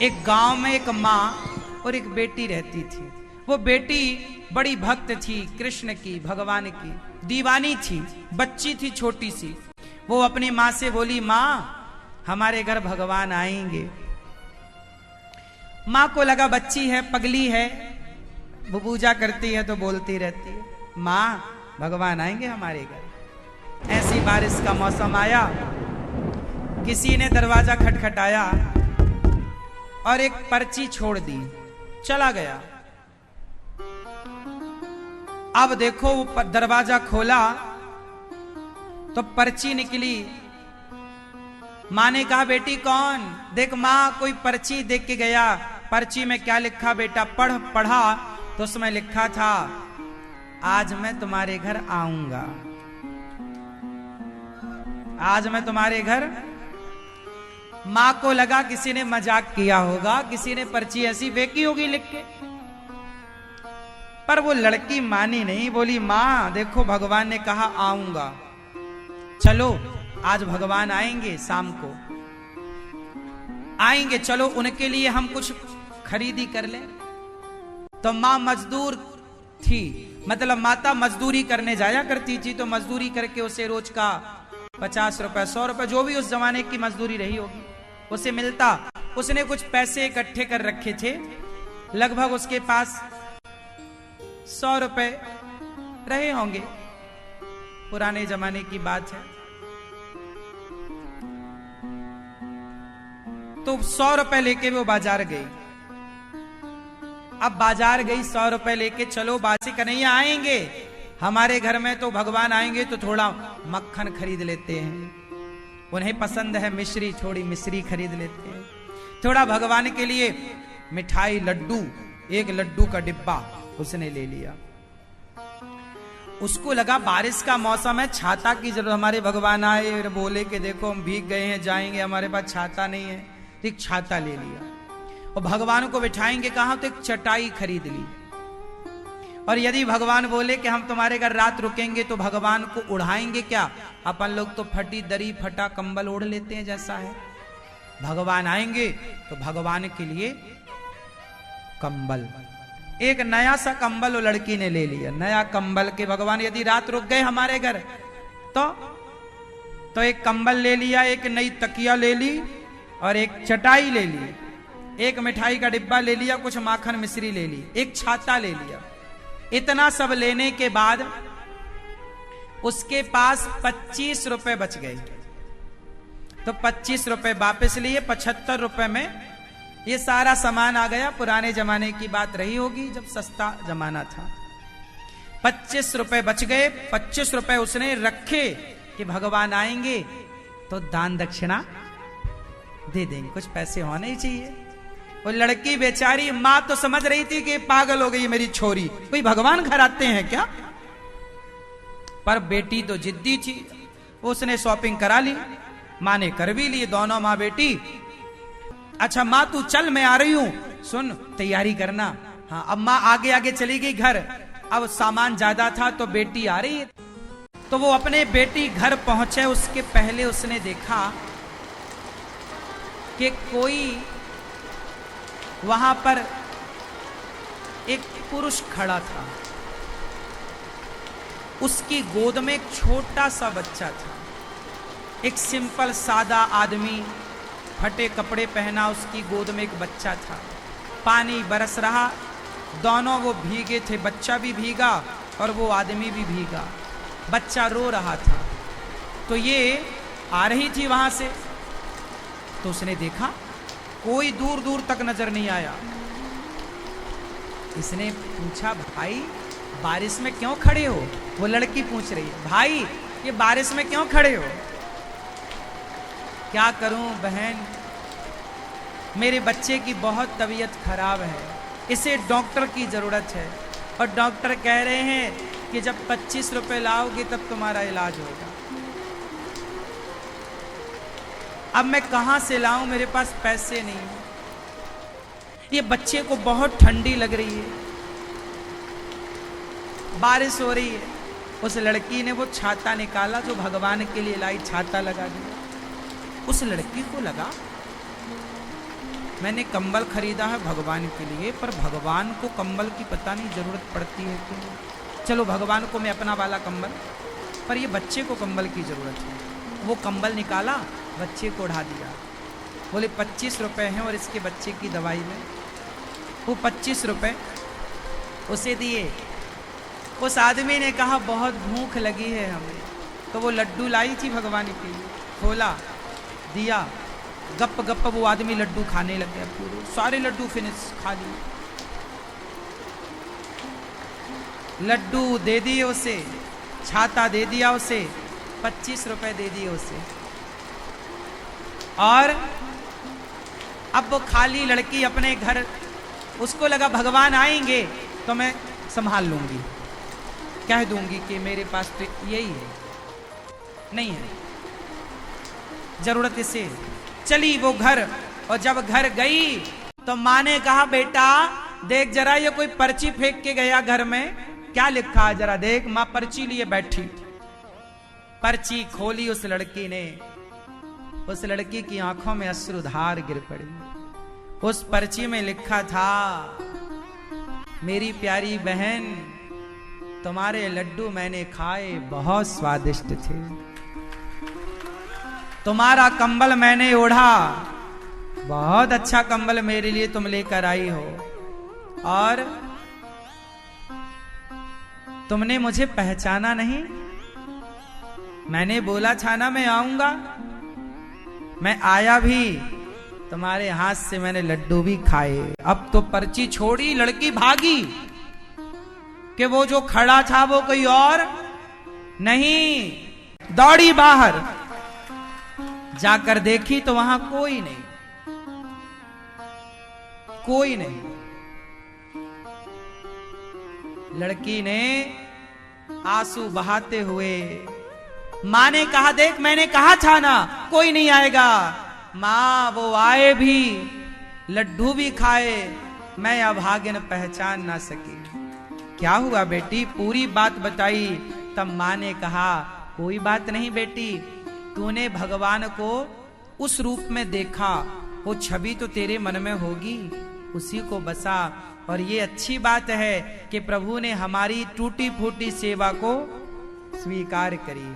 एक गांव में एक माँ और एक बेटी रहती थी। वो बेटी बड़ी भक्त थी कृष्ण की, भगवान की दीवानी थी, बच्ची थी छोटी सी। वो अपनी माँ से बोली, माँ हमारे घर भगवान आएंगे। माँ को लगा बच्ची है, पगली है, वो पूजा करती है तो बोलती रहती है, माँ भगवान आएंगे हमारे घर। ऐसी बारिश का मौसम आया, किसी ने दरवाजा खटखटाया और एक पर्ची छोड़ दी, चला गया। अब देखो वो दरवाजा खोला तो पर्ची निकली। माँ ने कहा, बेटी कौन? देख माँ, कोई पर्ची देख के गया। पर्ची में क्या लिखा बेटा? पढ़ा तो उसमें लिखा था, आज मैं तुम्हारे घर आऊंगा, आज मैं तुम्हारे घर। माँ को लगा किसी ने मजाक किया होगा, किसी ने पर्ची ऐसी फेंकी होगी लिख के। पर वो लड़की मानी नहीं, बोली, माँ देखो भगवान ने कहा आऊंगा, चलो आज भगवान आएंगे, शाम को आएंगे, चलो उनके लिए हम कुछ खरीदी कर लें। तो माँ मजदूर थी, मतलब माता मजदूरी करने जाया करती थी, तो मजदूरी करके उसे रोज का 50 रुपए 100 रुपए जो भी उस जमाने की मजदूरी रही होगी उसे मिलता। उसने कुछ पैसे इकट्ठे कर रखे थे, लगभग उसके पास 100 रुपए रहे होंगे, पुराने जमाने की बात है। तो 100 रुपए लेके वो बाजार गई। अब बाजार गई 100 रुपए लेके, चलो बासी कन्हैया आएंगे हमारे घर में, तो भगवान आएंगे तो थोड़ा मक्खन खरीद लेते हैं, उन्हें पसंद है मिश्री, थोड़ी मिश्री खरीद लेते हैं, थोड़ा भगवान के लिए मिठाई, लड्डू, एक लड्डू का डिब्बा उसने ले लिया। उसको लगा बारिश का मौसम है, छाता की जरूरत, हमारे भगवान आए और बोले कि देखो हम भीग गए हैं, जाएंगे, हमारे पास छाता नहीं है, तो एक छाता ले लिया। और भगवान को बिठाएंगे कहां, तो एक चटाई खरीद ली। और यदि भगवान बोले कि हम तुम्हारे घर रात रुकेंगे तो भगवान को उड़ाएंगे क्या? अपन लोग तो फटी दरी, फटा कंबल ओढ़ लेते हैं जैसा है। भगवान आएंगे तो भगवान के लिए कंबल, एक नया सा कंबल वो लड़की ने ले लिया, नया कंबल के भगवान यदि रात रुक गए हमारे घर तो एक कंबल ले लिया, एक नई तकिया ले ली और एक चटाई ले ली, एक मिठाई का डिब्बा ले लिया, कुछ माखन मिश्री ले ली, एक छाता ले लिया। इतना सब लेने के बाद उसके पास 25 रुपए बच गए। तो 25 रुपए वापस लिए, 75 रुपए में ये सारा सामान आ गया। पुराने जमाने की बात रही होगी जब सस्ता जमाना था। 25 रुपए बच गए। 25 रुपए उसने रखे कि भगवान आएंगे तो दान दक्षिणा दे देंगे, कुछ पैसे होने ही चाहिए। वो लड़की बेचारी, मां तो समझ रही थी कि पागल हो गई मेरी छोरी, कोई भगवान घर आते हैं क्या? पर बेटी तो जिद्दी थी, उसने शॉपिंग करा ली, मां ने कर भी ली, दोनों मां बेटी। अच्छा मां तू चल, मैं आ रही हूं, सुन तैयारी करना। हाँ, अब मां आगे आगे चली गई घर। अब सामान ज्यादा था तो बेटी आ रही है, तो वो अपने बेटी घर पहुंचे, उसके पहले उसने देखा कि कोई वहां पर एक पुरुष खड़ा था, उसकी गोद में एक छोटा सा बच्चा था। एक सिंपल सादा आदमी, फटे कपड़े पहना, उसकी गोद में एक बच्चा था। पानी बरस रहा, दोनों वो भीगे थे, बच्चा भी भीगा और वो आदमी भी भीगा। बच्चा रो रहा था। तो ये आ रही थी वहां से, तो उसने देखा कोई दूर दूर तक नजर नहीं आया। इसने पूछा, भाई बारिश में क्यों खड़े हो? वो लड़की पूछ रही है, भाई ये बारिश में क्यों खड़े हो? क्या करूं बहन, मेरे बच्चे की बहुत तबीयत खराब है, इसे डॉक्टर की जरूरत है, और डॉक्टर कह रहे हैं कि जब 25 रुपए लाओगे तब तुम्हारा इलाज होगा। अब मैं कहां से लाऊं, मेरे पास पैसे नहीं। ये बच्चे को बहुत ठंडी लग रही है, बारिश हो रही है। उस लड़की ने वो छाता निकाला जो भगवान के लिए लाई, छाता लगा दिया। उस लड़की को लगा मैंने कंबल खरीदा है भगवान के लिए, पर भगवान को कंबल की पता नहीं जरूरत पड़ती है कि नहीं। चलो भगवान को मैं अपना वाला कंबल, पर ये बच्चे को कंबल की जरूरत है। वो कंबल निकाला, बच्चे को उड़ा दिया। बोले 25 रुपए हैं और इसके बच्चे की दवाई में। वो 25 रुपए उसे दिए। उस आदमी ने कहा बहुत भूख लगी है हमें, तो वो लड्डू लाई थी भगवान के लिए, खोला, दिया, गप गप वो आदमी लड्डू खाने लग गया। पूरे सारे लड्डू फिनिश खा लिए। लड्डू दे दिए उसे, छाता दे दिया उसे, 25 रुपए दे दिए उसे। और अब वो खाली लड़की अपने घर, उसको लगा भगवान आएंगे तो मैं संभाल लूंगी, कह दूंगी कि मेरे पास तो यही है, नहीं है जरूरत इसे। चली वो घर, और जब घर गई तो माँ ने कहा बेटा देख जरा ये कोई पर्ची फेंक के गया घर में, क्या लिखा है जरा देख। माँ पर्ची लिए बैठी, पर्ची खोली उस लड़की ने। उस लड़की की आंखों में अश्रुधार गिर पड़ी। उस पर्ची में लिखा था, मेरी प्यारी बहन तुम्हारे लड्डू मैंने खाए, बहुत स्वादिष्ट थे। तुम्हारा कंबल मैंने ओढ़ा, बहुत अच्छा कंबल मेरे लिए तुम लेकर आई हो। और तुमने मुझे पहचाना नहीं। मैंने बोला था ना मैं आऊंगा, मैं आया भी, तुम्हारे हाथ से मैंने लड्डू भी खाए। अब तो पर्ची छोड़ी, लड़की भागी कि वो जो खड़ा था वो कोई और नहीं। दौड़ी बाहर, जाकर देखी तो वहां कोई नहीं, कोई नहीं। लड़की ने आंसू बहाते हुए, मां ने कहा देख मैंने कहा था ना कोई नहीं आएगा। मां वो आए भी, लड्डू भी खाए, मैं अभागिन पहचान ना सकी। क्या हुआ बेटी, पूरी बात बताई। तब मां ने कहा कोई बात नहीं बेटी, तूने भगवान को उस रूप में देखा, वो छवि तो तेरे मन में होगी, उसी को बसा। और ये अच्छी बात है कि प्रभु ने हमारी टूटी फूटी सेवा को स्वीकार करी।